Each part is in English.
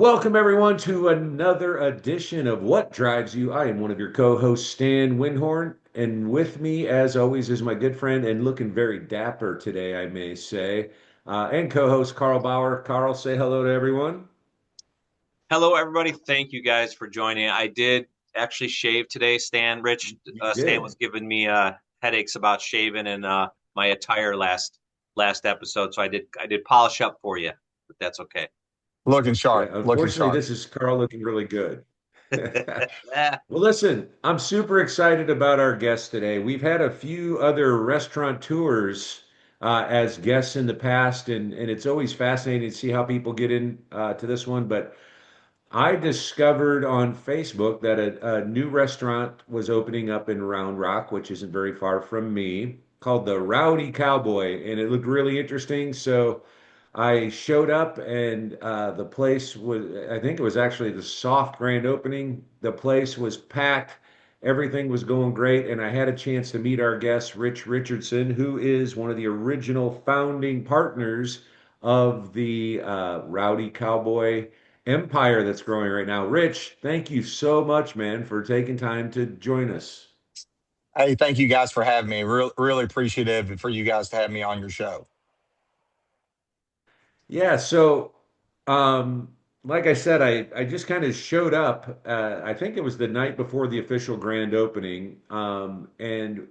Welcome, everyone, to another edition of What Drives You. I am one of your co hosts, Stan Windhorn, and with me, as always, is my good friend and looking very dapper today, I may say, and co host Carl Bauer. Carl, say hello to everyone. Hello, everybody. Thank you guys for joining. I did actually shave today, Stan. You Stan was did. giving me headaches about shaving and my attire last episode, so I did polish up for you, but that's okay. Looking Yeah, sharp, looking unfortunately, sharp. this is Carl looking really good. Well, listen, I'm super excited about our guest today. We've had a few other restaurateurs as guests in the past, and it's always fascinating to see how people get in to this one. But I discovered on Facebook that a new restaurant was opening up in Round Rock, which isn't very far from me, called the Rowdy Cowboy, and it looked really interesting. So I showed up, and the place was, I think it was actually the soft grand opening. The place was packed. Everything was going great, and I had a chance to meet our guest, Rich Richardson, who is one of the original founding partners of the Rowdy Cowboy empire that's growing right now. Rich, thank you so much, man, for taking time to join us. Hey, thank you guys for having me. Really appreciative for you guys to have me on your show. Yeah, so um, like I said, I just kind of showed up. I think it was the night before the official grand opening, and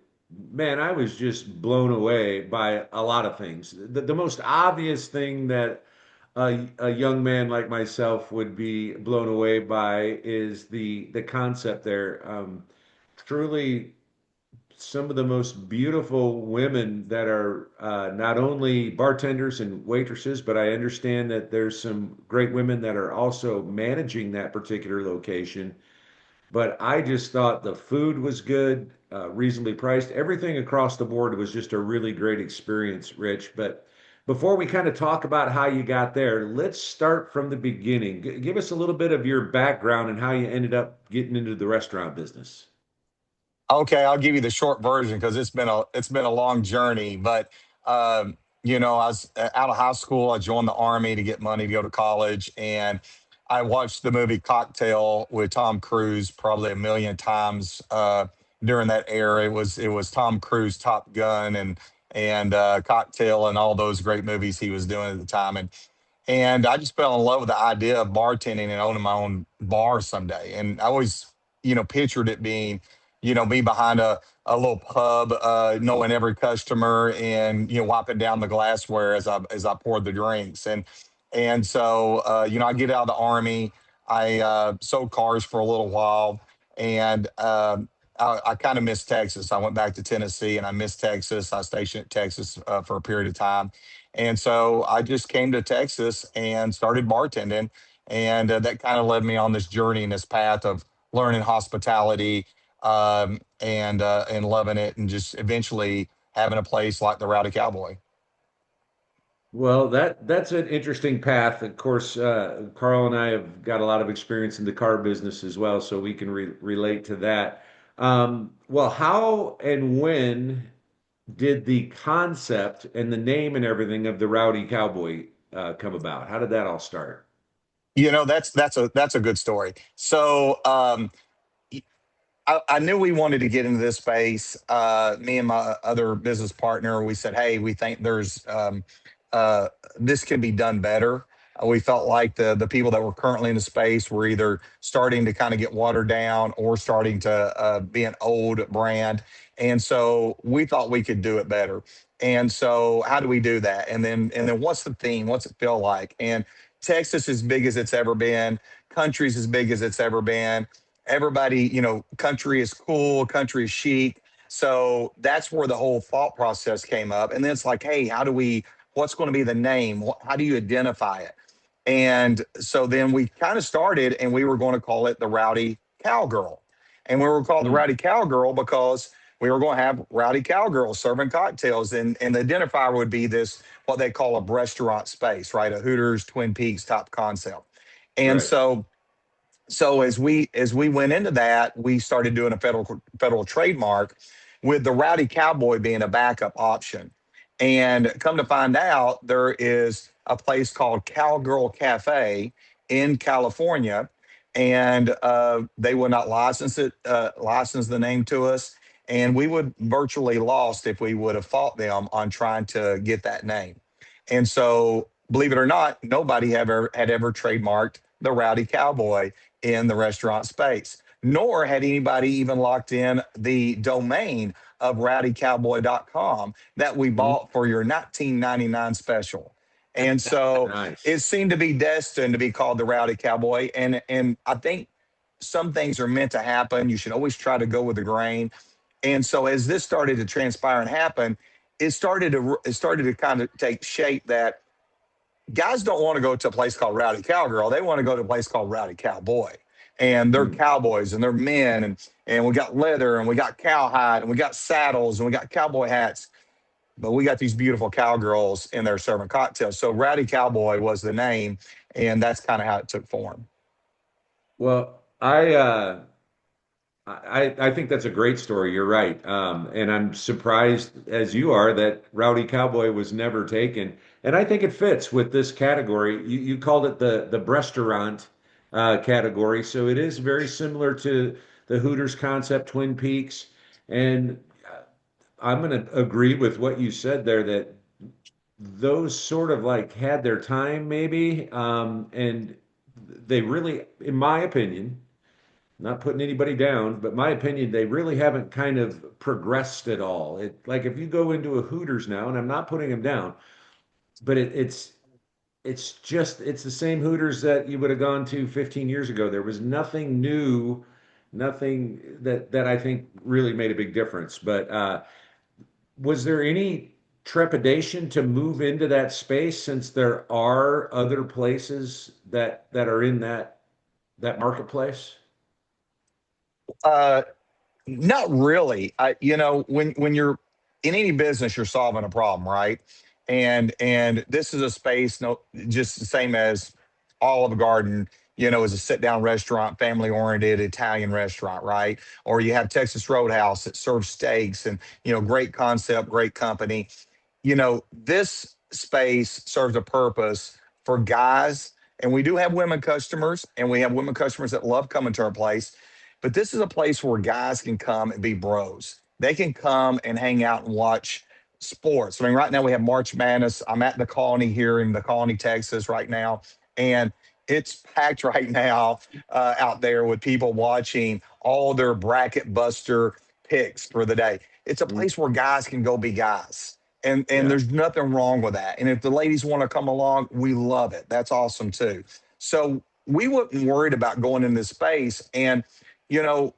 man, I was just blown away by a lot of things. The most obvious thing that a young man like myself would be blown away by is the concept there. Truly some of the most beautiful women that are not only bartenders and waitresses, but I understand that there's some great women that are also managing that particular location. But I just thought the food was good, reasonably priced. Everything across the board was just a really great experience, Rich. But before we kind of talk about how you got there, let's start from the beginning. Give us a little bit of your background and how you ended up getting into the restaurant business. Okay, I'll give you the short version because it's been a long journey. But I was out of high school. I joined the army to get money to go to college, and I watched the movie Cocktail with Tom Cruise probably a million times during that era. It was Tom Cruise, Top Gun, and Cocktail, and all those great movies he was doing at the time. And I just fell in love with the idea of bartending and owning my own bar someday. And I always, pictured it being, me behind a little pub, knowing every customer and, wiping down the glassware as I poured the drinks. And so, I get out of the army. I sold cars for a little while, and I kind of missed Texas. I went back to Tennessee, and I missed Texas. I stationed at Texas for a period of time, and so I just came to Texas and started bartending. And that kind of led me on this journey and this path of learning hospitality, and loving it, and just eventually having a place like the Rowdy Cowboy. Well, that's an interesting path. Of course, Carl and I have got a lot of experience in the car business as well, so we can relate to that. Well, how and when did the concept and the name and everything of the Rowdy Cowboy come about? How did that all start? That's a good story. So I knew we wanted to get into this space. Me and my other business partner, we said, "Hey, we think there's this could be done better." We felt like the people that were currently in the space were either starting to kind of get watered down or starting to be an old brand, and so we thought we could do it better. And so, how do we do that? And then, what's the theme? What's it feel like? And Texas is big as it's ever been. Country's as big as it's ever been. Everybody, country is cool, country is chic. So that's where the whole thought process came up. And then it's like, hey, what's going to be the name? How do you identify it? And so then we kind of started, and we were going to call it the Rowdy Cowgirl. And we were called the Hmm. Rowdy Cowgirl because we were going to have rowdy cowgirls serving cocktails. And the identifier would be this, what they call a restaurant space, right? A Hooters, Twin Peaks type concept. And Right. so as we went into that, we started doing a federal trademark with the Rowdy Cowboy being a backup option. And come to find out, there is a place called Cowgirl Cafe, in California, and they would not license the name to us, and we would virtually lost if we would have fought them on trying to get that name. And so, believe it or not, nobody had ever trademarked the Rowdy Cowboy in the restaurant space, nor had anybody even locked in the domain of rowdycowboy.com that we Mhm. bought for your 1999 special. And so it Nice. seemed to be destined to be called the Rowdy Cowboy. And I think some things are meant to happen. You should always try to go with the grain. And so as this started to transpire and happen, it started to kind of take shape that guys don't want to go to a place called Rowdy Cowgirl. They want to go to a place called Rowdy Cowboy. And they're Mm. cowboys and they're men, and we got leather and we got cowhide and we got saddles and we got cowboy hats, but we got these beautiful cowgirls in there serving cocktails. So Rowdy Cowboy was the name, and that's kind of how it took form. Well, I think that's a great story. You're right. And I'm surprised as you are that Rowdy Cowboy was never taken. And I think it fits with this category. You called it the restaurant category. So it is very similar to the Hooters concept, Twin Peaks. And I'm going to agree with what you said there that those sort of like had their time maybe. And they really, in my opinion, not putting anybody down, but my opinion, they really haven't kind of progressed at all. It like if you go into a Hooters now, and I'm not putting them down, but it's the same Hooters that you would have gone to 15 years ago. There was nothing new, nothing that I think really made a big difference. But was there any trepidation to move into that space since there are other places that are in that marketplace? Uh, Not really. When you're in any business, you're solving a problem, right? And this is a space, no, just the same as Olive Garden. Is a sit down restaurant, family oriented Italian restaurant, right? Or you have Texas Roadhouse that serves steaks and great concept, great company. This space serves a purpose for guys, and we do have women customers, and we have women customers that love coming to our place. But this is a place where guys can come and be bros. They can come and hang out and watch sports. I mean, right now we have March Madness. I'm at the Colony here in the Colony, Texas, right now, and it's packed right now out there with people watching all their bracket buster picks for the day. It's a Mm, place where guys can go be guys, and yeah. there's nothing wrong with that. And if the ladies want to come along, we love it. That's awesome too. So we wasn't worried about going in this space. And you know,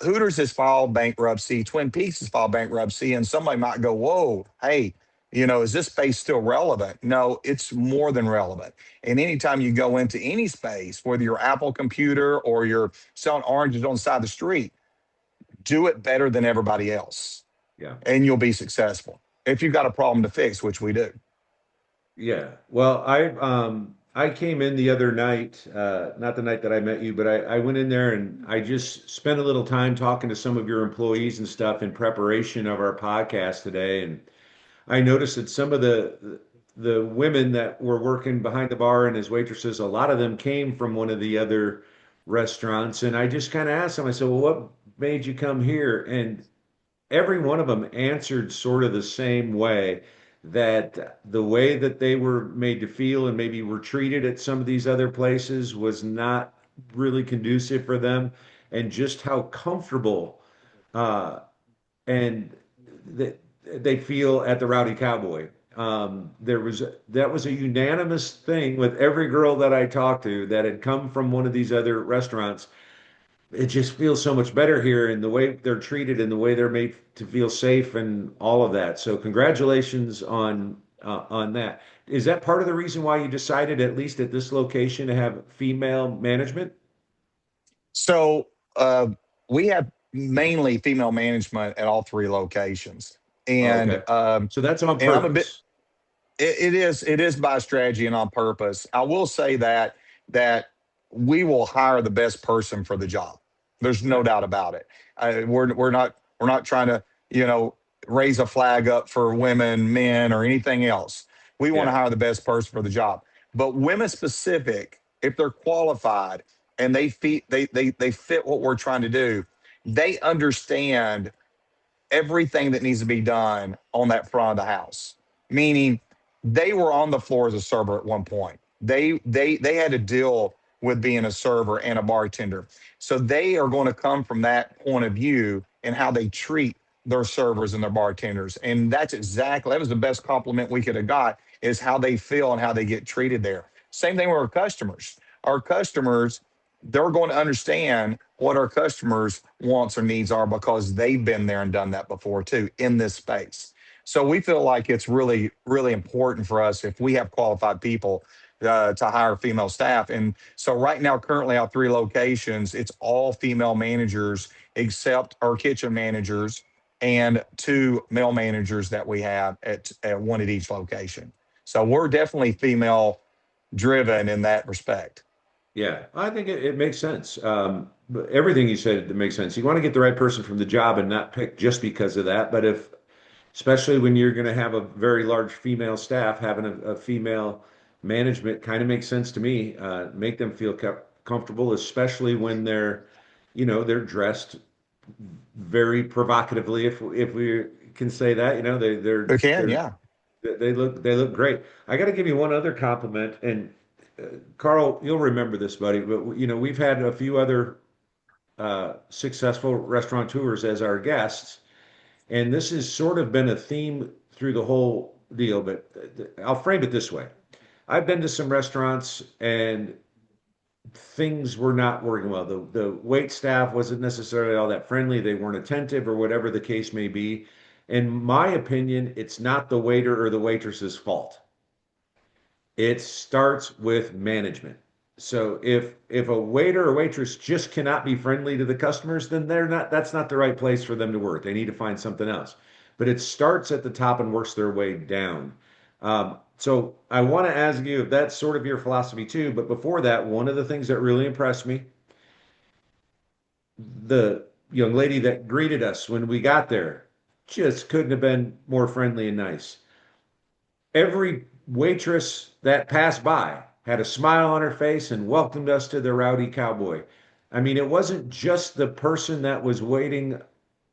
Hooters has filed bankruptcy, Twin Peaks has filed bankruptcy, and somebody might go, "Whoa, hey, is this space still relevant?" No, it's more than relevant. And anytime you go into any space, whether you're Apple Computer or you're selling oranges on the side of the street, do it better than everybody else, Yeah. and you'll be successful. If you've got a problem to fix, which we do. Yeah. Well, I came in the other night, not the night that I met you, but I went in there and I just spent a little time talking to some of your employees and stuff in preparation of our podcast today. And I noticed that some of the women that were working behind the bar and as waitresses, a lot of them came from one of the other restaurants. And I just kind of asked them, I said, "Well, what made you come here?" And every one of them answered sort of the same way, that the way that they were made to feel and maybe were treated at some of these other places was not really conducive for them, and just how comfortable uh, and that they feel at the Rowdy Cowboy. That was a unanimous thing with every girl that I talked to that had come from one of these other restaurants. It just feels so much better here in the way they're treated and the way they're made to feel safe and all of that. So congratulations on that. Is that part of the reason why you decided, at least at this location, to have female management? So we have mainly female management at all three locations, Oh, and okay. So that's on and I'm a bit. purpose. It is by strategy and on purpose. I will say that we will hire the best person for the job. There's no Yeah. doubt about it. We're not trying to raise a flag up for women, men, or anything else. We want to Yeah. hire the best person for the job. But women specific, if they're qualified and they fit what we're trying to do, they understand everything that needs to be done on that front of the house. Meaning, they were on the floor as a server at one point. They had to deal with being a server and a bartender, so they are going to come from that point of view and how they treat their servers and their bartenders. And that was the best compliment we could have got, is how they feel and how they get treated there. Same thing with our customers. Our customers, they're going to understand what our customers' wants or needs are because they've been there and done that before too in this space. So we feel like it's really, really important for us, if we have qualified people, to hire female staff. And so right now, currently, our 3 locations, it's all female managers except our kitchen managers and 2 male managers that we have at one at each location. So we're definitely female driven in that respect. Yeah, I think it makes sense. But everything you said, it makes sense. You want to get the right person from the job and not pick just because of that. But if, especially when you're going to have a very large female staff, having a female management kind of makes sense to me. Make them feel comfortable, especially when they're dressed very provocatively, if we can say that. Who can? Yeah. They look great. I got to give you one other compliment, and Carl, you'll remember this, buddy, but we've had a few other successful restaurateurs as our guests, and this has sort of been a theme through the whole deal. But I'll frame it this way: I've been to some restaurants, and things were not working well. The wait staff wasn't necessarily all that friendly. They weren't attentive, or whatever the case may be. In my opinion, it's not the waiter or the waitress's fault. It starts with management. So if a waiter or waitress just cannot be friendly to the customers, then that's not the right place for them to work. They need to find something else. But it starts at the top and works their way down. So I want to ask you if that's sort of your philosophy too. But before that, one of the things that really impressed me, the young lady that greeted us when we got there, just couldn't have been more friendly and nice. Every waitress that passed by had a smile on her face and welcomed us to the Rowdy Cowboy. I mean, it wasn't just the person that was waiting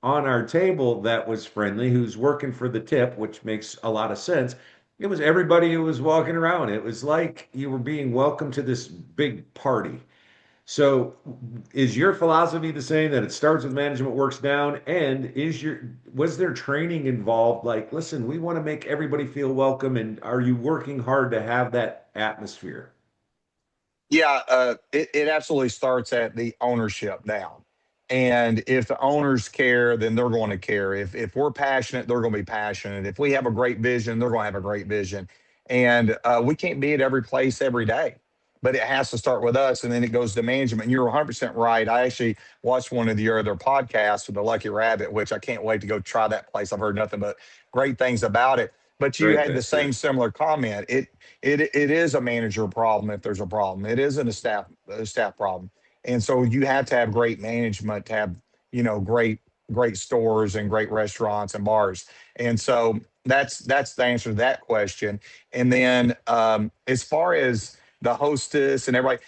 on our table that was friendly, who's working for the tip, which makes a lot of sense. It was everybody who was walking around. It was like you were being welcomed to this big party. So, is your philosophy the same, that it starts with management, works down? And was there training involved? Like, listen, we want to make everybody feel welcome, and are you working hard to have that atmosphere? Yeah, it absolutely starts at the ownership down. And if the owners care, then they're going to care. If we're passionate, they're going to be passionate. If we have a great vision, they're going to have a great vision. And we can't be at every place every day, but it has to start with us, and then it goes to management. And you're 100% right. I actually watched one of your other podcasts with the Lucky Rabbit, which I can't wait to go try that place. I've heard nothing but great things about it. But you Great had the thing. Yeah. same similar comment. It is a manager problem if there's a problem. It isn't a staff problem. And so you have to have great management to have, great stores and great restaurants and bars. And so that's the answer to that question. And then as far as the hostess and everybody,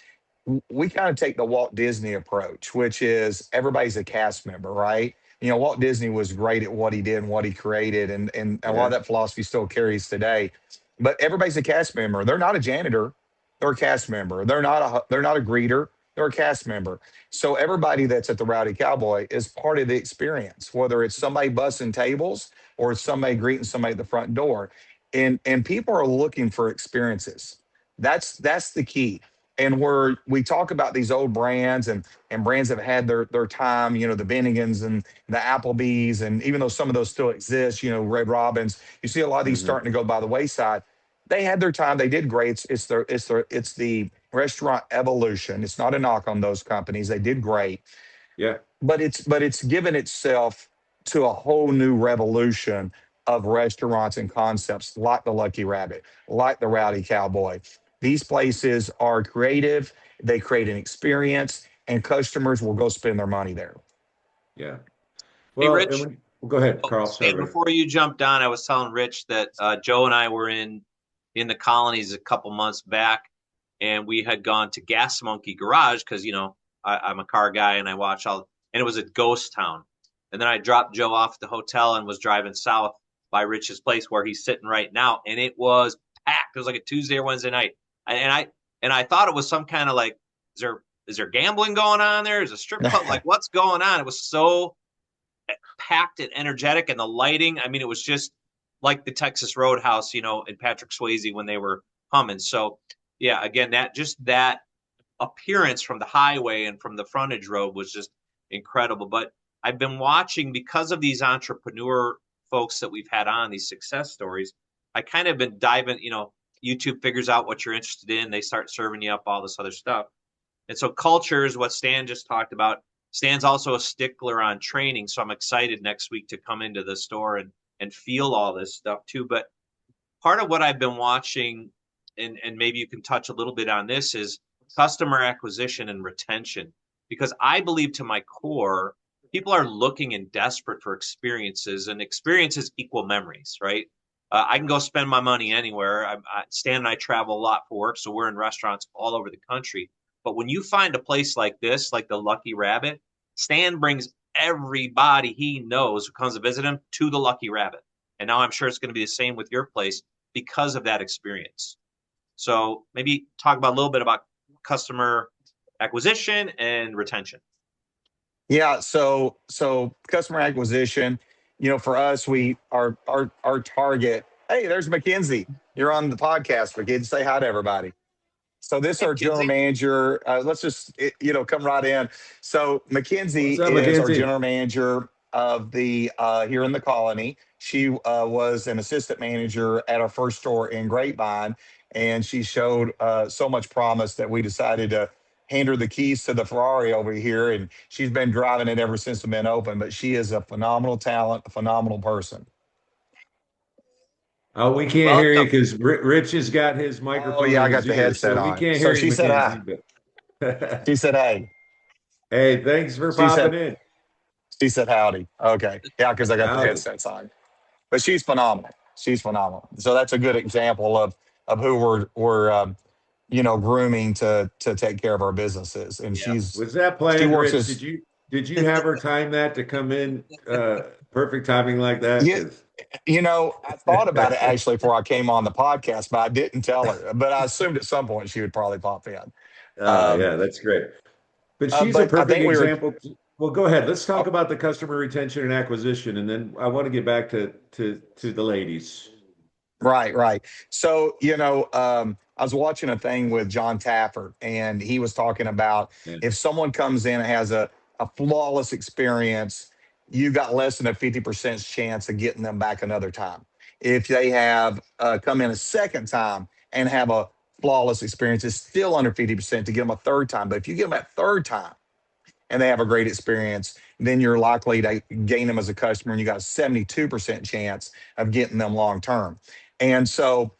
we kind of take the Walt Disney approach, which is everybody's a cast member, right? Walt Disney was great at what he did and what he created, and a lot of Yeah. that philosophy still carries today. But everybody's a cast member. They're not a janitor. They're a cast member. They're not a greeter. They're a cast member. So everybody that's at the Rowdy Cowboy is part of the experience, whether it's somebody bussing tables or it's somebody greeting somebody at the front door. And people are looking for experiences. That's the key. And where we talk about these old brands and brands that have had their time, the Bennigans and the Applebee's, and even though some of those still exist, Red Robins, you see a lot of these Hmm. starting to go by the wayside. They had their time. They did great. It's the restaurant evolution. It's not a knock on those companies. They did great, Yeah. but it's given itself to a whole new revolution of restaurants and concepts like the Lucky Rabbit, like the Rowdy Cowboy. These places are creative. They create an experience, and customers will go spend their money there. Yeah. Hey, Well, Rich. go ahead, Oh, Carl. hey, Sorry, buddy. before you jumped on, I was telling Rich that Joe and I were in the colonies a couple months back, and we had gone to Gas Monkey Garage because I'm a car guy and I watch all, and it was a ghost town. And then I dropped Joe off at the hotel and was driving south by Rich's place where he's sitting right now, and it was packed. It was like a Tuesday or Wednesday night, and I thought it was some kind of like, is there gambling going on there? Is a strip club? Like, what's going on? It was so packed and energetic, and the lighting. I mean, it was just like the Texas Roadhouse, in Patrick Swayze when they were humming. So, yeah, again, that appearance from the highway and from the frontage road was just incredible. But I've been watching because of these entrepreneur folks that we've had on these success stories. I kind of been diving, YouTube figures out what you're interested in. They start serving you up all this other stuff. And so culture is what Stan just talked about. Stan's also a stickler on training. So I'm excited next week to come into the store and feel all this stuff too. But part of what I've been watching, and maybe you can touch a little bit on this, is customer acquisition and retention. Because I believe to my core, people are looking and desperate for experiences, and experiences equal memories, right? I can go spend my money anywhere. Stan and I travel a lot for work, so we're in restaurants all over the country. But when you find a place like this, like the Lucky Rabbit, Stan brings everybody he knows who comes to visit him to the Lucky Rabbit. And now I'm sure it's going to be the same with your place because of that experience. So maybe talk about a little bit about customer acquisition and retention. Yeah, so customer acquisition, for us, we our target. Hey, there's Mackenzie. You're on the podcast, Mackenzie. Say hi to everybody. So this is Hey, our general Kinsey. manager. Let's just come right in. So What's Mackenzie up, is our Mackenzie? general manager of the here in the colony. She was an assistant manager at our first store in Grapevine, and she showed so much promise that we decided to hand her the keys to the Ferrari over here, and she's been driving it ever since it's been open. But she is a phenomenal talent, a phenomenal person. Oh, we can't hear you Welcome. because Rich has got his Oh microphone yeah, I in his got the ear, headset so we on. can't So hear you, she said Mackenzie. hi. But She said hey. hey, thanks for She popping said in. she said howdy. Okay, yeah, because I got the Howdy. headsets on. But she's phenomenal. She's phenomenal. So that's a good example of who we're grooming to take care of our businesses. And Yeah. she Was that planned, works Rich? as Did you have her time that to come in perfect timing like that? yeah. Because I thought about it actually before I came on the podcast, but I didn't tell her. But I assumed at some point she would probably pop in. Um, yeah, that's great. But she's a but I perfect think we were example. Well, go ahead. Let's talk oh, about the customer retention and acquisition, and then I want to get back to the ladies. right, right. So, I was watching a thing with John Tafford, and he was talking about Yeah. if someone comes in and has a flawless experience, you got less than a 50% chance of getting them back another time. If they have come in a second time and have a flawless experience, it's still under 50% to get them a third time. But if you get them that third time and they have a great experience, then you're likely to gain them as a customer, and you got a 72% chance of getting them long term. And so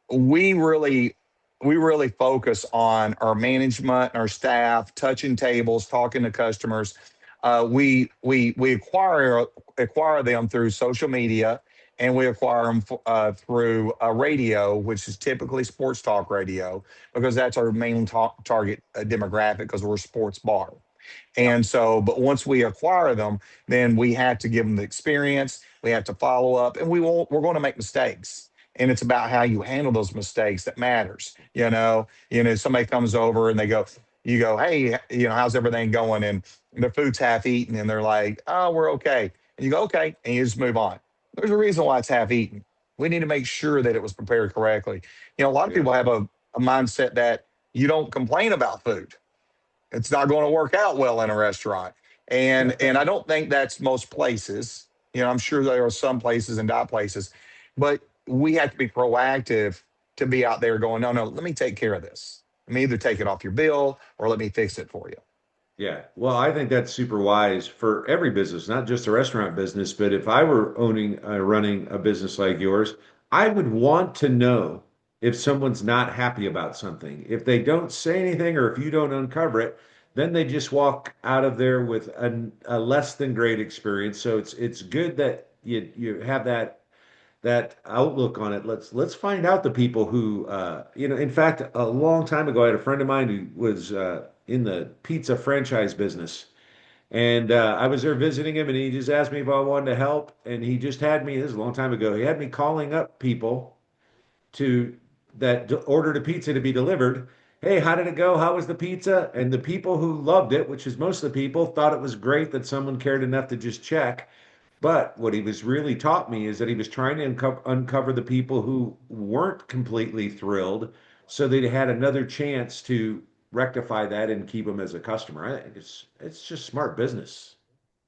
we really we really focus on our management and our staff, touching tables, talking to customers. We acquire them through social media, and we acquire them through radio, which is typically sports talk radio, because that's our main target demographic, because we're a sports bar. Yep. And so, but once we acquire them, then we have to give them the experience. We have to follow up, and we're going to make mistakes. And it's about how you handle those mistakes that matters. Somebody comes over and you go, hey, how's everything going? And their food's half eaten, and they're like, oh, we're okay. And you go, okay, and you just move on. There's a reason why it's half eaten. We need to make sure that it was prepared correctly. A lot of Yeah. people have a mindset that you don't complain about food. It's not going to work out well in a restaurant. And I don't think that's most places. I'm sure there are some places and not places, but we have to be proactive to be out there going, no, no, let me take care of this. Let me either take it off your bill or let me fix it for you. Yeah. Well, I think that's super wise for every business, not just a restaurant business, but if I were running a business like yours, I would want to know if someone's not happy about something. If they don't say anything or if you don't uncover it, then they just walk out of there with a less than great experience. So it's good that you have that outlook on it. Let's find out the people who, in fact, a long time ago, I had a friend of mine who was in the pizza franchise business. And I was there visiting him, and he just asked me if I wanted to help. And he just had me, this is a long time ago, he had me calling up people to ordered a pizza to be delivered. Hey, how did it go? How was the pizza? And the people who loved it, which is most of the people, thought it was great that someone cared enough to just check. But what he was really taught me is that he was trying to uncover the people who weren't completely thrilled so they had another chance to rectify that and keep them as a customer. I think it's just smart business,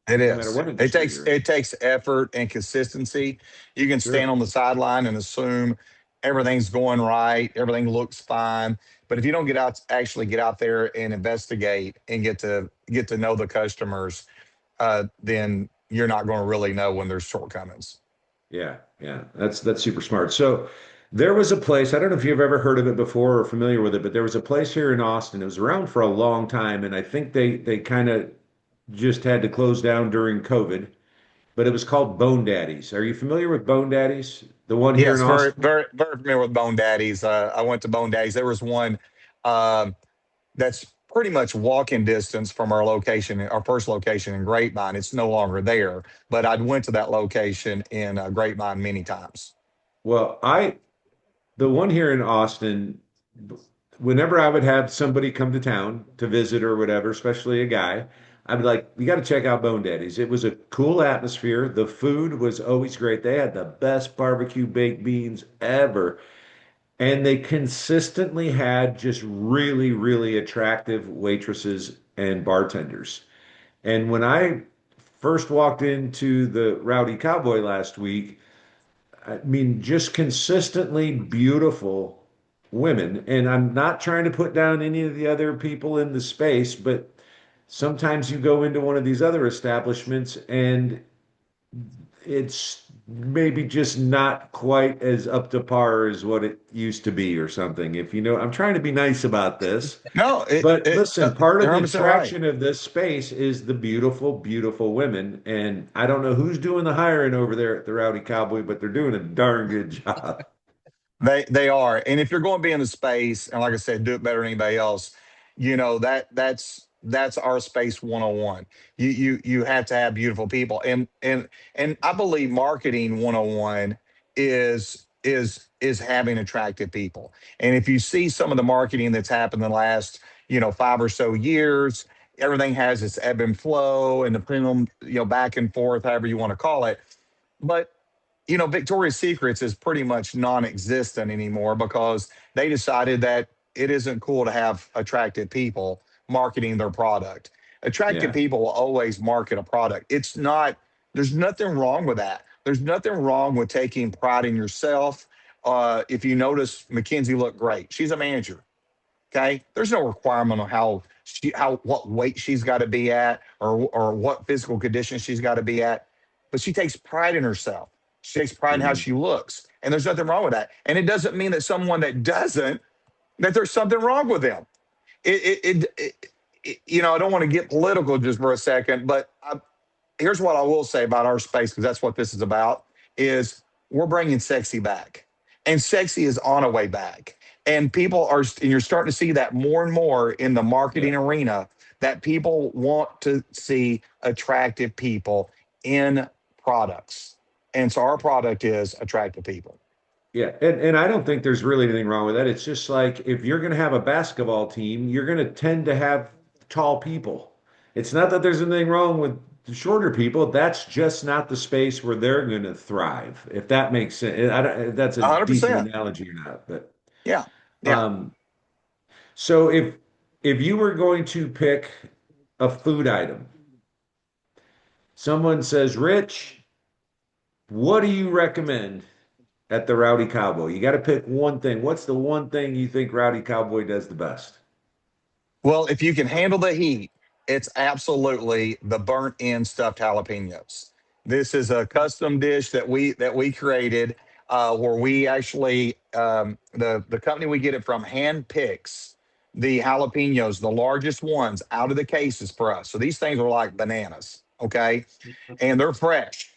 It no matter is. what industry you're in. It takes effort and consistency. You can stand Sure. on the sideline and assume everything's going right, everything looks fine, but if you don't actually get out there and investigate and get to know the customers, then you're not going to really know when there's shortcomings. Yeah, yeah, that's super smart. So there was a place, I don't know if you've ever heard of it before or familiar with it, but there was a place here in Austin. It was around for a long time, and I think they kind of just had to close down during COVID, but it was called Bone Daddies. Are you familiar with Bone Daddies? The one here in Yes, very, Austin? very, very familiar with Bone Daddies. I went to Bone Daddies. There was one um, that's pretty much walking distance from our location, our first location in Grapevine. It's no longer there, but I'd went to that location in Grapevine many times. Well, the one here in Austin, whenever I would have somebody come to town to visit or whatever, especially a guy, I'd be like, you got to check out Bone Daddies. It was a cool atmosphere. The food was always great. They had the best barbecue baked beans ever. And they consistently had just really, really attractive waitresses and bartenders. And when I first walked into the Rowdy Cowboy last week, I mean, just consistently beautiful women. And I'm not trying to put down any of the other people in the space, but sometimes you go into one of these other establishments and it's maybe just not quite as up to par as what it used to be or something. If you know, I'm trying to be nice about this. No, But listen, part you're of the 100% right. attraction of this space is the beautiful, beautiful women. And I don't know who's doing the hiring over there at the Rowdy Cowboy, but they're doing a darn good job. They are, and if you're going to be in the space, and like I said, do it better than anybody else. That's our space 101. You have to have beautiful people, and I believe marketing 101 is having attractive people. And if you see some of the marketing that's happened in the last 5 or so years, everything has its ebb and flow and the pendulum back and forth, however you want to call it. But Victoria's Secrets is pretty much non-existent anymore because they decided that it isn't cool to have attractive people marketing their product. Attractive Yeah, people will always market a product. It's not, there's nothing wrong with that. There's nothing wrong with taking pride in yourself. If you notice, Mackenzie looked great. She's a manager. Okay. There's no requirement on what weight she's got to be at or what physical condition she's got to be at, but she takes pride in herself. She takes pride in how hmm, she looks. And there's nothing wrong with that. And it doesn't mean that someone that doesn't, that there's something wrong with them. I don't want to get political just for a second, but here's what I will say about our space, because that's what this is about, is we're bringing sexy back. And sexy is on a way back. And and you're starting to see that more and more in the yeah, marketing arena, that people want to see attractive people in products. And so our product is attractive people. yeah. And I don't think there's really anything wrong with that. It's just like if you're going to have a basketball team, you're going to tend to have tall people. It's not that there's anything wrong with the shorter people. That's just not the space where they're going to thrive, if that makes sense. I don't, if that's a decent 100%. analogy or not, but Yeah. Yeah. um, so if you were going to pick a food item, someone says, Rich, what do you recommend at the Rowdy Cowboy? You got to pick one thing. What's the one thing you think Rowdy Cowboy does the best? Well, if you can handle the heat, it's absolutely the burnt end stuffed jalapenos. This is a custom dish that we created, where we actually the company we get it from hand picks the jalapenos, the largest ones, out of the cases for us. So these things are like bananas, okay, and they're fresh.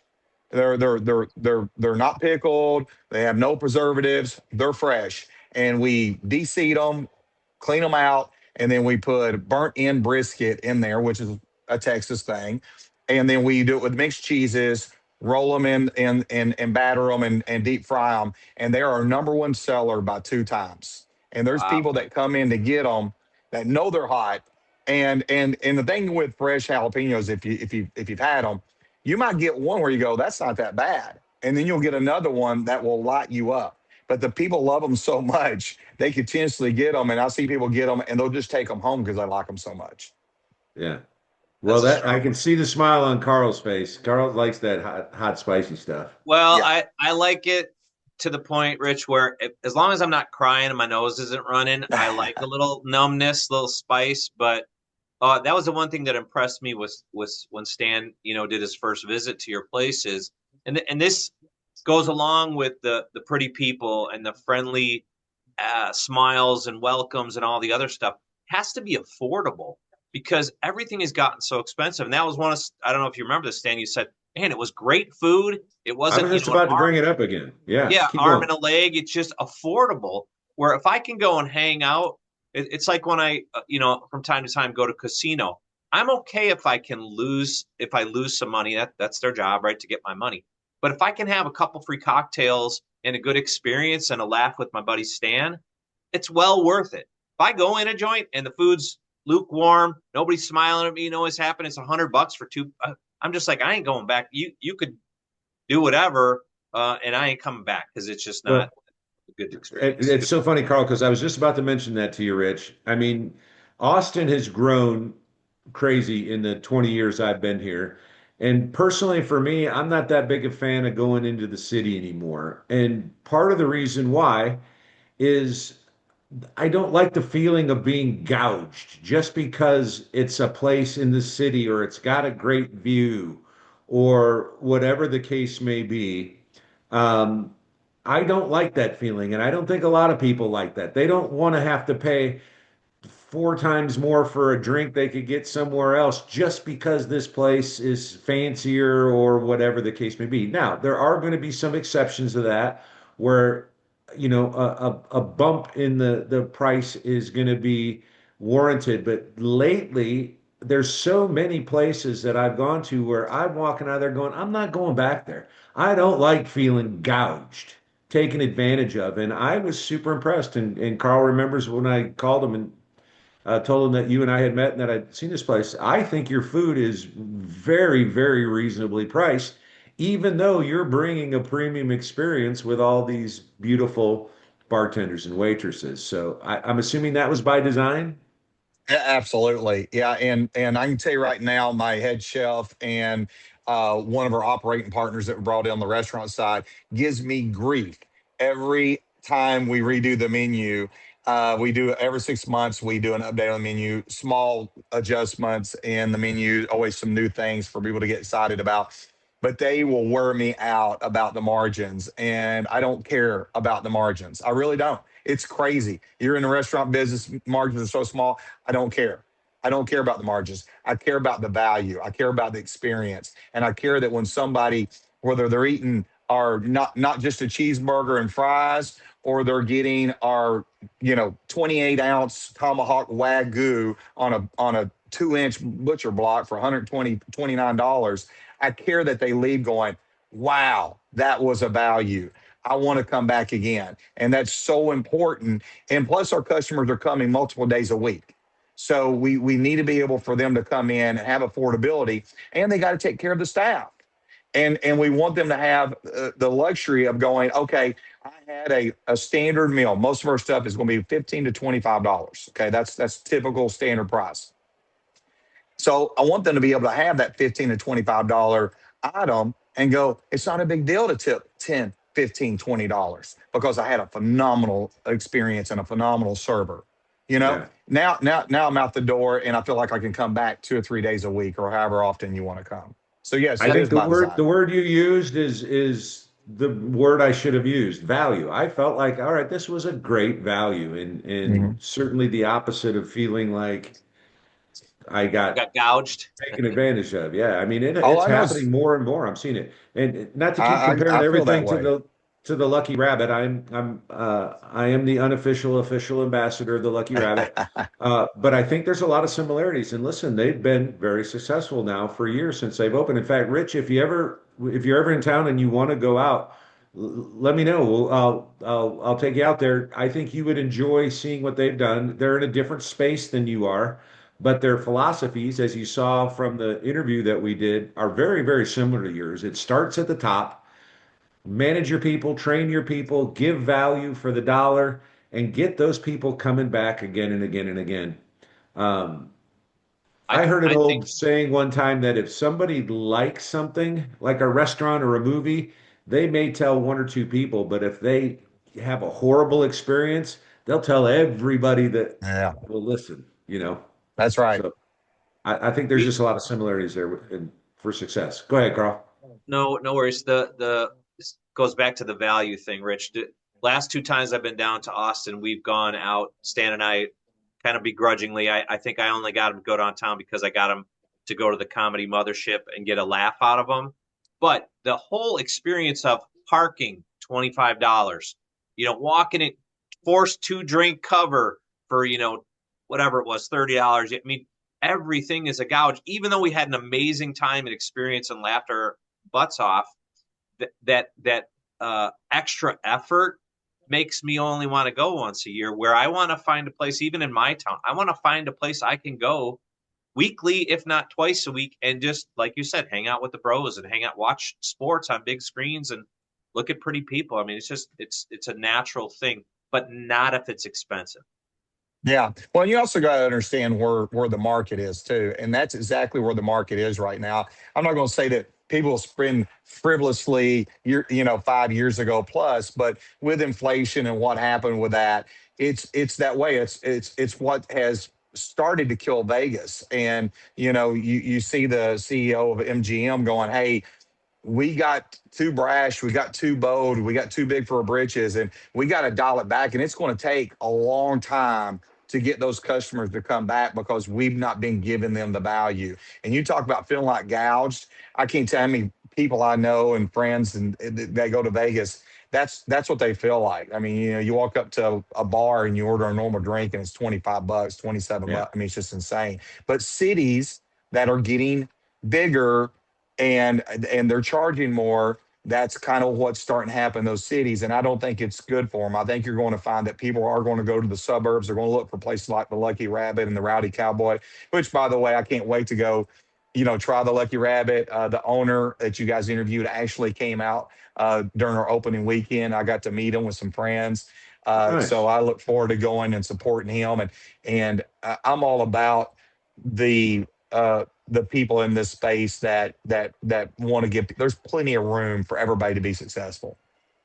They're not pickled. They have no preservatives. They're fresh, and we deseed them, clean them out, and then we put burnt in brisket in there, which is a Texas thing, and then we do it with mixed cheeses, roll them and batter them and deep fry them, and they are our number one seller by 2 times. And there's Wow. people that come in to get them that know they're hot. And the thing with fresh jalapenos, if you've had them, you might get one where you go, that's not that bad, and then you'll get another one that will light you up. But the people love them so much they continuously get them, and I see people get them and they'll just take them home because they like them so much. Yeah. Well, That's a that I strong can one. see the smile on Carl's face. Carl likes that hot, spicy stuff. Well, Yeah. I like it to the point, Rich, where as long as I'm not crying and my nose isn't running, I like a little numbness, little spice. But that was the one thing that impressed me was when Stan, did his first visit to your places, and this goes along with the pretty people and the friendly smiles and welcomes and all the other stuff. It has to be affordable because everything has gotten so expensive. And that was one of, I don't know if you remember this, Stan. You said, "Man, it was great food. It I was wasn't, just an about to arm, bring it up again. Yeah, yeah, keep arm going. and a leg. It's just affordable. Where if I can go and hang out, it's like when I, from time to time go to casino. I'm okay if I lose some money. That's their job, right, to get my money. But if I can have a couple free cocktails and a good experience and a laugh with my buddy Stan, it's well worth it. If I go in a joint and the food's lukewarm, nobody's smiling at me, what's happening. It's $100 for two. I'm just like, I ain't going back. You could do whatever, and I ain't coming back because it's just not Well, a good experience. it's so funny, Carl, because I was just about to mention that to you, Rich. I mean, Austin has grown crazy in the 20 years I've been here. And personally, for me, I'm not that big a fan of going into the city anymore. And part of the reason why is I don't like the feeling of being gouged just because it's a place in the city or it's got a great view or whatever the case may be. Um, I don't like that feeling, and I don't think a lot of people like that. They don't want to have to pay 4 times more for a drink they could get somewhere else just because this place is fancier or whatever the case may be. Now, there are going to be some exceptions to that where, a bump in the price is going to be warranted. But lately, there's so many places that I've gone to where I'm walking out of there going, I'm not going back there. I don't like feeling gouged, taken advantage of. And I was super impressed. And Carl remembers when I called him and told him that you and I had met and that I'd seen this place. I think your food is very, very reasonably priced, even though you're bringing a premium experience with all these beautiful bartenders and waitresses. So I'm assuming that was by design. Yeah, absolutely. Yeah, and I can tell you right now, my head chef and one of our operating partners that we brought in on the restaurant side gives me grief every time we redo the menu. We do every 6 months. We do an update on the menu, small adjustments in the menu, always some new things for people to get excited about. But they will wear me out about the margins, and I don't care about the margins. I really don't. It's crazy. You're in the restaurant business, margins are so small. I don't care. I don't care about the margins. I care about the value. I care about the experience. And I care that when somebody, whether they're eating our not just a cheeseburger and fries, or they're getting our, 28-ounce tomahawk wagyu on a 2-inch butcher block for 120 $29. I care that they leave going, wow, that was a value. I want to come back again. And that's so important. And plus, our customers are coming multiple days a week. So we need to be able for them to come in and have affordability, and they got to take care of the staff. And we want them to have the luxury of going, okay, I had a standard meal. Most of our stuff is going to be $15 to $25. Okay, that's typical standard price. So I want them to be able to have that $15 to $25 item and go, it's not a big deal to tip 10, 15, $20 because I had a phenomenal experience and a phenomenal server. Yeah. Now I'm out the door and I feel like I can come back 2 or 3 days a week or however often you want to come. So yes, I it think is the by word design. the word you used is the word I should have used, value. I felt like, all right, this was a great value and Mhm. certainly the opposite of feeling like I got Got gouged. taken advantage of. Yeah, I mean Oh, it's I know. happening more and more. I'm seeing it, and not to keep comparing I feel that everything way. to the Lucky Rabbit. I am the unofficial official ambassador of the Lucky Rabbit, but I think there's a lot of similarities. And listen, they've been very successful now for years since they've opened. In fact, Rich, if you're ever in town and you want to go out, let me know. I'll take you out there. I think you would enjoy seeing what they've done. They're in a different space than you are. But their philosophies, as you saw from the interview that we did, are very, very similar to yours. It starts at the top, manage your people, train your people, give value for the dollar, and get those people coming back again and again and again. Um, I heard an I think old saying one time that if somebody likes something, like a restaurant or a movie, they may tell one or two people, but if they have a horrible experience, they'll tell everybody that Yeah, will listen, you know? that's right. So. I think there's we just a lot of similarities there for success. Go ahead, Carl. no worries. The this goes back to the value thing, Rich. Last two times I've been down to Austin, we've gone out. Stan and I, kind of begrudgingly. I think I only got him to go downtown because I got him to go to the Comedy Mothership and get a laugh out of him. But the whole experience of parking, $25, walking it, forced to drink cover for, whatever it was, $30. I mean, everything is a gouge. Even though we had an amazing time and experience and laughed our butts off, that extra effort makes me only want to go once a year. Where I want to find a place, even in my town, I want to find a place I can go weekly, if not twice a week, and just like you said, hang out with the bros and hang out, watch sports on big screens, and look at pretty people. I mean, it's a natural thing, but not if it's expensive. Yeah. Well, you also got to understand where the market is too, and that's exactly where the market is right now. I'm not going to say that people spend frivolously, 5 years ago plus, but with inflation and what happened with that, it's that way. It's what has started to kill Vegas, and you see the CEO of MGM going, "Hey, we got too brash, we got too bold, we got too big for our britches, and we got to dial it back. And it's going to take a long time to get those customers to come back because we've not been giving them the value." And you talk about feeling like gouged. I can't tell how many people I know and friends and they go to Vegas. That's what they feel like. I mean, you walk up to a bar and you order a normal drink and it's $25, Yeah. $27. I mean, it's just insane. But cities that are getting bigger and they're charging more, that's kind of what's starting to happen in those cities. And I don't think it's good for them. I think you're going to find that people are going to go to the suburbs. They're going to look for places like the Lucky Rabbit and the Rowdy Cowboy, which, by the way, I can't wait to go, try the Lucky Rabbit. The owner that you guys interviewed actually came out during our opening weekend. I got to meet him with some friends. So Nice. I look forward to going and supporting him. And I'm all about the people in this space that want to give. There's plenty of room for everybody to be successful.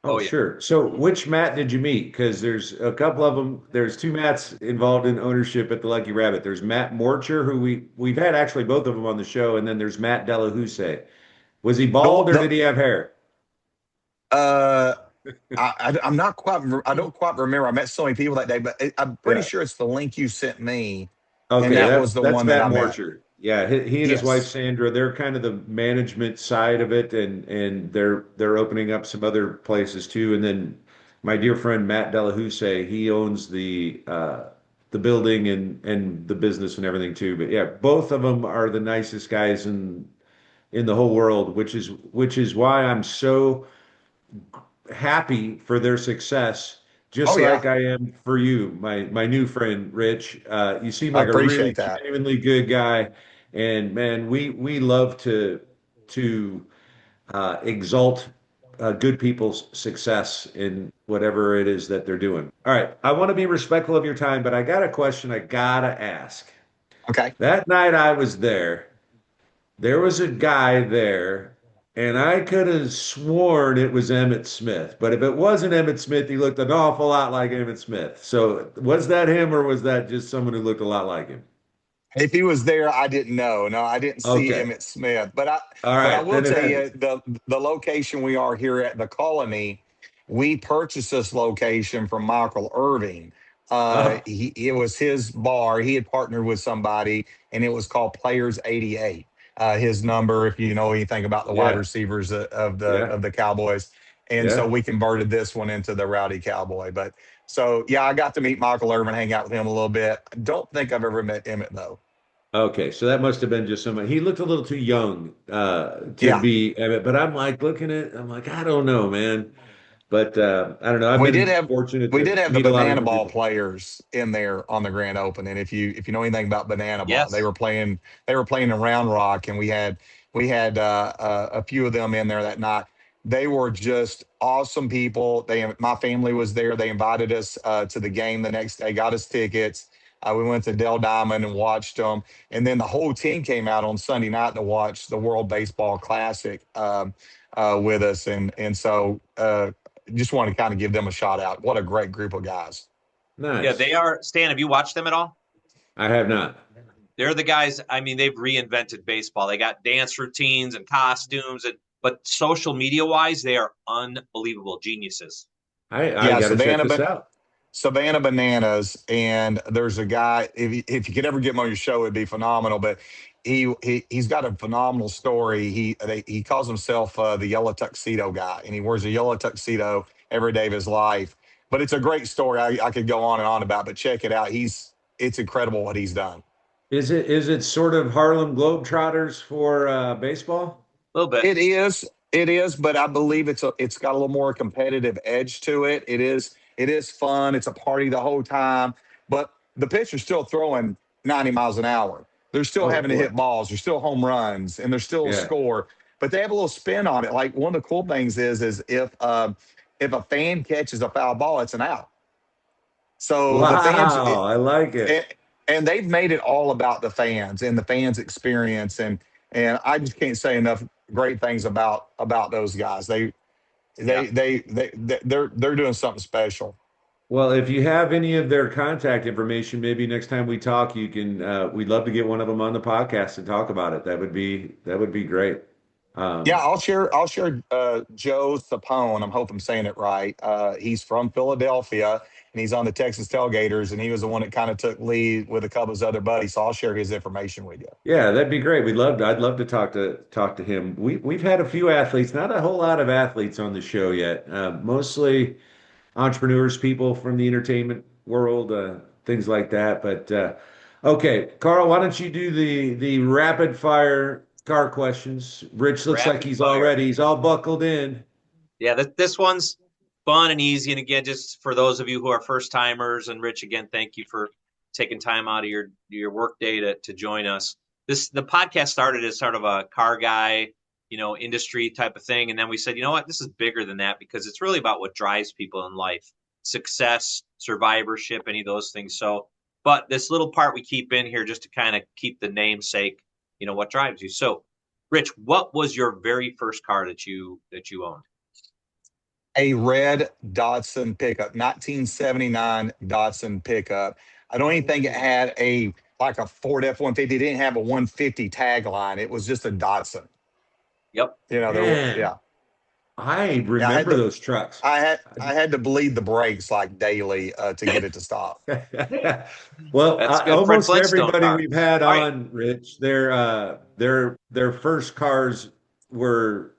Oh, Oh yeah. sure. So, which Matt did you meet? Because there's a couple of them. There's two Matts involved in ownership at the Lucky Rabbit. There's Matt Morcher, who we've had actually both of them on the show, and then there's Matt Delahousse. Was he The, bald or the, did he have hair? uh, I'm not quite. I don't quite remember. I met so many people that day, but I'm pretty Yeah. sure it's the link you sent me, and Okay, that was the that's one that Matt I met. Morcher. Yeah, he and his wife Yes. Sandra, they're kind of the management side of it, and they're opening up some other places too. And then my dear friend Matt Delahousse, he owns the building and the business and everything too. But yeah, both of them are the nicest guys in the whole world, which is why I'm so happy for their success, just Oh like yeah, I am for you, my new friend Rich. You seem I like a really appreciate that. genuinely good guy, and man, we love to exalt good people's success in whatever it is that they're doing. All right, I want to be respectful of your time, but I got a question I gotta ask. Okay. That night I was there was a guy there, and I could have sworn it was Emmett Smith. But if it wasn't Emmett Smith, he looked an awful lot like Emmett Smith. So was that him, or was that just someone who looked a lot like him? If he was there, I didn't know. No, I didn't see Okay. Emmett Smith. But I All but I right. will Then it tell had. you the location we are here at the Colony, we purchased this location from Michael Irving. Oh, It was his bar. He had partnered with somebody, and it was called Players 88. His number, if you know anything about the wide yeah, receivers yeah, of the Cowboys, and so yeah. we converted this one into the Rowdy Cowboy. But so yeah, I got to meet Michael Irvin, hang out with him a little bit. I don't think I've ever met Emmett though. Okay, so that must have been just somebody. He looked a little too young to Yeah, be Emmett, but I'm like looking at, I'm like, I don't know, man. But I don't know. I've we did been have fortunate we to did have the meet a lot of banana different ball people. players in there on the grand opening. If you know anything about banana ball, Yes. they were playing in Round Rock, and we had a few of them in there that night. They were just awesome people. My family was there. They invited us to the game the next day, got us tickets. We went to Dell Diamond and watched them, and then the whole team came out on Sunday night to watch the World Baseball Classic with us, and so just want to kind of give them a shout out. What a great group of guys. Yeah, Nice. they are. Stan, have you watched them at all? I have not. They're the guys. I mean, they've reinvented baseball. They got dance routines and costumes, and but social media wise, they are unbelievable geniuses. I Yeah, got to check this out. Savannah Bananas, and there's a guy. If you could ever get him on your show, it'd be phenomenal. But he's got a phenomenal story. He calls himself the yellow tuxedo guy, and he wears a yellow tuxedo every day of his life. But it's a great story. I could go on and on about, but check it out. It's incredible what he's done. Is it sort of Harlem Globetrotters for baseball? A little bit. It is, but I believe it's got a little more competitive edge to it. It is fun. It's a party the whole time, but the pitcher's still throwing 90 miles an hour. They're still Oh having to boy. hit balls. There's still home runs, and there's still a Yeah. score. But they have a little spin on it. Like one of the cool things is if a fan catches a foul ball, it's an out. So the fans, Wow, I like it. and, and they've made it all about the fans and the fans experience, and I just can't say enough great things about those guys. Yeah. They're doing something special. Well, if you have any of their contact information, maybe next time we talk, you can we'd love to get one of them on the podcast and talk about it. That would be great. Yeah, Um, I'll share Joe Sapone. I hope I'm saying it right. He's from Philadelphia, and he's on the Texas Tailgaters, and he was the one that kind of took lead with a couple of his other buddies. So I'll share his information with you. yeah, that'd be great. I'd love to talk to him. We've had a few athletes, not a whole lot of athletes on the show yet. Mostly entrepreneurs, people from the entertainment world, things like that. But okay, Carl, why don't you do the rapid fire car questions? Rich looks like Rapid he's all fire. ready. He's all buckled in. Yeah, this one's fun and easy. And again, just for those of you who are first timers, and Rich, again, thank you for taking time out of your work day to join us. The podcast started as sort of a car guy, industry type of thing, and then we said, you know what, this is bigger than that because it's really about what drives people in life, success, survivorship, any of those things. So, but this little part we keep in here just to kind of keep the namesake, what drives you. So, Rich, what was your very first car that you owned? A red Datsun pickup, 1979 Datsun pickup. I don't even think it had a like a Ford F-150. It didn't have a 150 tagline. It was just a Datsun. Yep. Man, Yeah. I Yeah, remember those trucks. I had to bleed the brakes like daily to get it to stop. Well, That's a good Fred almost Flintstone everybody car. we've had All right. on, Rich, their first cars were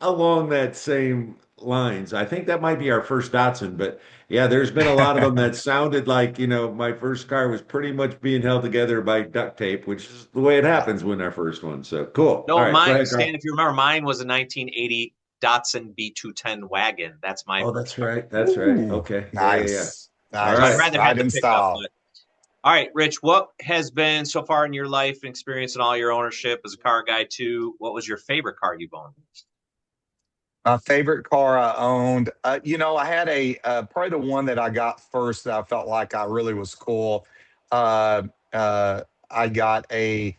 along that same lines. I think that might be our first Datsun, but yeah, there's been a lot of them that sounded like, my first car was pretty much being held together by duct tape, which is the way it Yeah. happens when our first one. So cool. All No, right, go mine, ahead, Stan, Carl. if you remember, mine was a 1980 Datsun B210 wagon. That's my Oh, first that's car. right. That's right. Ooh, Okay. Yeah, yeah, yeah. nice. All So I'd right. Nice. rather have Right the in pickup. style. But all right, Rich, what has been so far in your life and experience in all your ownership as a car guy too? What was your favorite car you've owned? My favorite car I owned, I had probably the one that I got first that I felt like I really was cool. Uh, I got a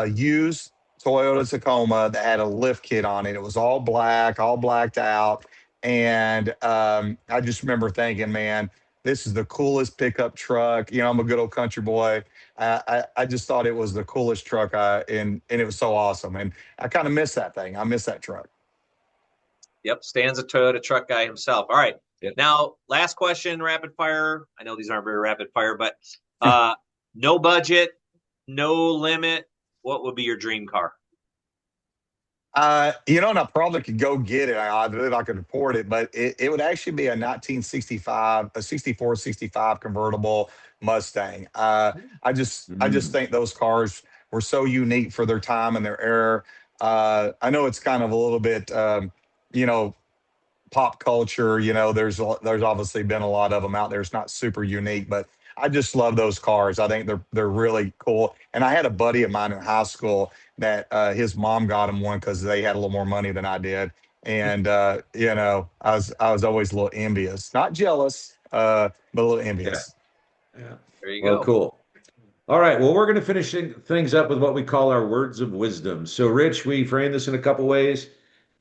used Toyota Tacoma that had a lift kit on it. It was all black, all blacked out. And I just remember thinking, man, this is the coolest pickup truck. I'm a good old country boy. I just thought it was the coolest truck. And it was so awesome. And I kind of miss that thing. I miss that truck. Yep, Stan's a Toyota truck guy himself. All right. Yeah. Now, last question, rapid fire. I know these aren't very rapid fire, but uh, no budget, no limit. What would be your dream car? And I probably could go get it. I believe I could afford it, but it would actually be a 1965, a 64, 65 convertible Mustang. I just Mm. think those cars were so unique for their time and their era. I know it's kind of a little bit, you know, pop culture. There's obviously been a lot of them out there. It's not super unique, but I just love those cars. I think they're really cool. And I had a buddy of mine in high school that his mom got him one because they had a little more money than I did. And I was always a little envious, not jealous, but a little Yeah. envious. Yeah. There you Well, go. cool. All right. Well, we're going to finish things up with what we call our words of wisdom. So, Rich, we frame this in a couple ways.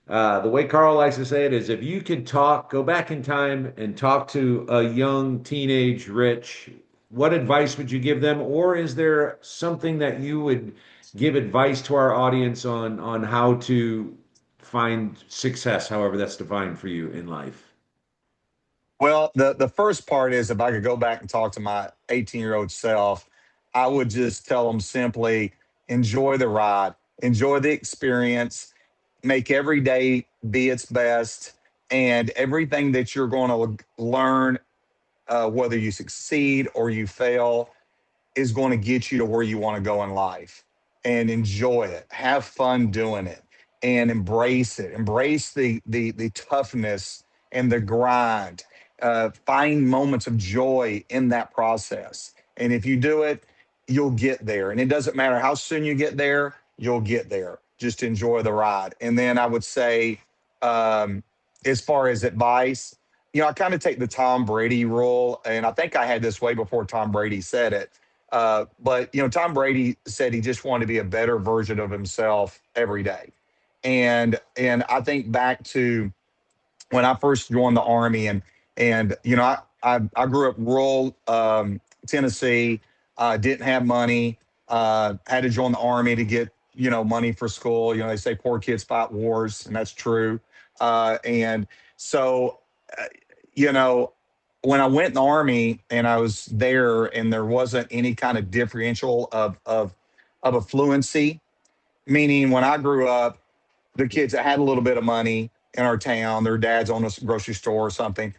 The way Carl likes to say it is if you could go back in time and talk to a young teenage Rich, what advice would you give them? Or is there something that you would give advice to our audience on how to find success, however that's defined for you in life? Well, the first part is if I could go back and talk to my 18-year-old self, I would just tell them simply enjoy the ride, enjoy the experience, make every day be its best, and everything that you're going to learn, whether you succeed or you fail, is going to get you to where you want to go in life, and enjoy it, have fun doing it, and embrace it, embrace the toughness and the grind. Find moments of joy in that process, and if you do it, you'll get there. And it doesn't matter how soon you get there, you'll get there. Just enjoy the ride. And then I would say, um, as far as advice, I kind of take the Tom Brady rule, and I think I had this way before Tom Brady said it. But Tom Brady said he just wanted to be a better version of himself every day. And I think back to when I first joined the army, and I grew up rural Tennessee, didn't have money, had to join the army to get money for school. They say poor kids fight wars, and that's true. And so, uh, you know, when I went in the army and I was there, and there wasn't any kind of differential of affluency, meaning when I grew up, the kids that had a little bit of money in our town, their dads owned a grocery store or something,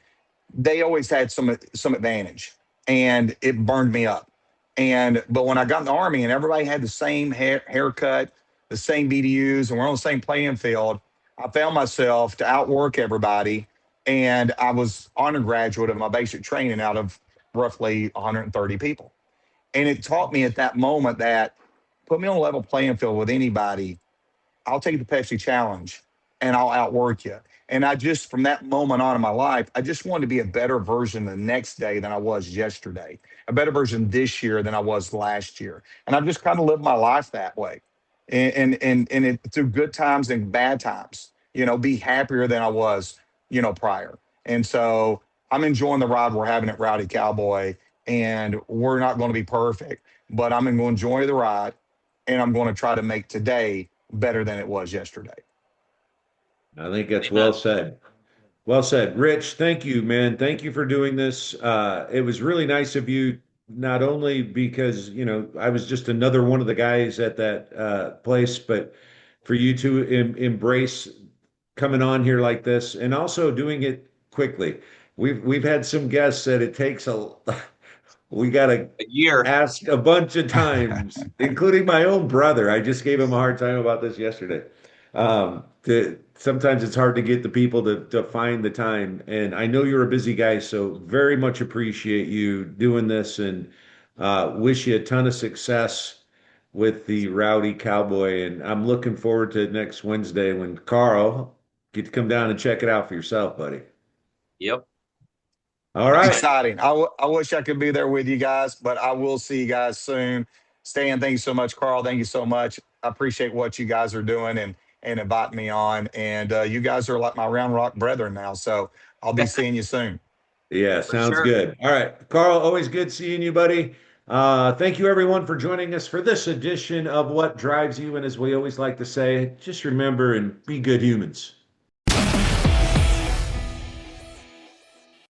they always had some advantage, and it burned me up. But when I got in the army and everybody had the same haircut, the same BDUs, and we're on the same playing field, I found myself to outwork everybody. And I was undergraduate of my basic training out of roughly 130 people. And it taught me at that moment that put me on a level playing field with anybody, I'll take the Pepsi challenge and I'll outwork you. And I just, from that moment on in my life, I just wanted to be a better version the next day than I was yesterday, a better version this year than I was last year. And I've just kind of lived my life that way. And through good times and bad times, be happier than I was, prior. And so I'm enjoying the ride we're having at Rowdy Cowboy. And we're not going to be perfect, but I'm going to enjoy the ride, and I'm going to try to make today better than it was yesterday. I think that's well Amen. said. Well said. Rich, thank you, man. Thank you for doing this. It was really nice of you, not only because, I was just another one of the guys at that place, but for you to embrace coming on here like this and also doing it quickly. We've had some guests that it takes we got to A year. ask a bunch of times, including my own brother. I just gave him a hard time about this yesterday. Sometimes it's hard to get the people to find the time. And I know you're a busy guy, so very much appreciate you doing this and wish you a ton of success with the Rowdy Cowboy. And I'm looking forward to next Wednesday when Carl get to come down and check it out for yourself, buddy. Yep. All right. Exciting. I wish I could be there with you guys, but I will see you guys soon. Stan, thank you so much. Carl, thank you so much. I appreciate what you guys are doing and inviting me on. And you guys are like my Round Rock brethren now. So I'll be seeing you soon. Yeah, For sounds sure. good. All right. Carl, always good seeing you, buddy. Thank you, everyone, for joining us for this edition of What Drives You. And as we always like to say, just remember and be good humans.